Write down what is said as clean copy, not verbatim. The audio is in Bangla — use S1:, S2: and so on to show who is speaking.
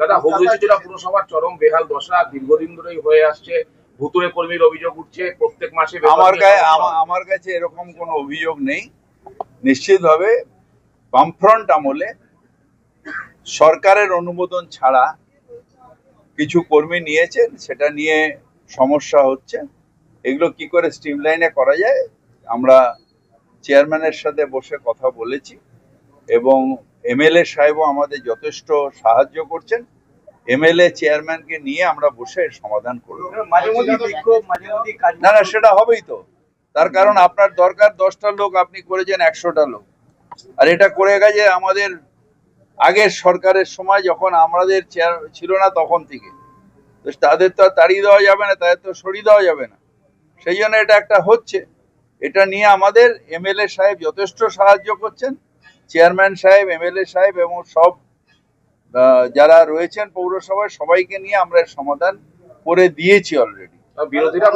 S1: দাদা, হুগলি জেলা পুরসভার চরম বেহাল দশা দীর্ঘদিন ধরেই হয়ে আসছে। ভুতুড়ে কর্মীর অভিযোগ উঠছে প্রত্যেক মাসে।
S2: আমার কাছে এরকম কোনো অভিযোগ নেই। নিশ্চিতভাবে বামফ্রন্ট আমলে সরকারের অনুমোদন ছাড়া কিছু কর্মী নিয়েছেন, সেটা নিয়ে সমস্যা হচ্ছে। এগুলো কি করে স্ট্রিমলাইনে করা যায় আমরা চেয়ারম্যানের সাথে বসে কথা বলেছি, এবং এমএলএ সাহেবও আমাদের যথেষ্ট সাহায্য করছেন। এমএলএ চেয়ারম্যানকে নিয়ে আমরা বসে সমাধান করব। না, সেটা হবেই তো। তার কারণ আপনার দরকার 10টা লোক, আপনি করেছেন 100টা লোক। আর এটা করে গেছে আমাদের আগের সরকারের সময়, যখন আমাদের চেয়ার ছিল না তখন থেকে। তো তাদের তো তাড়িয়ে দেওয়া যাবে না, তাদের তো সরিয়ে দেওয়া যাবে না। সেই জন্য এটা একটা হচ্ছে। এটা নিয়ে আমাদের এমএলএ সাহেব যথেষ্ট সাহায্য করছেন। চেয়ারম্যান সাহেব, এমএলএ সাহেব এবং সব যারা রয়েছেন পৌরসভায়, সবাইকে নিয়ে আমরা সমাধান করে দিয়েছি অলরেডি।
S1: বিরোধীরা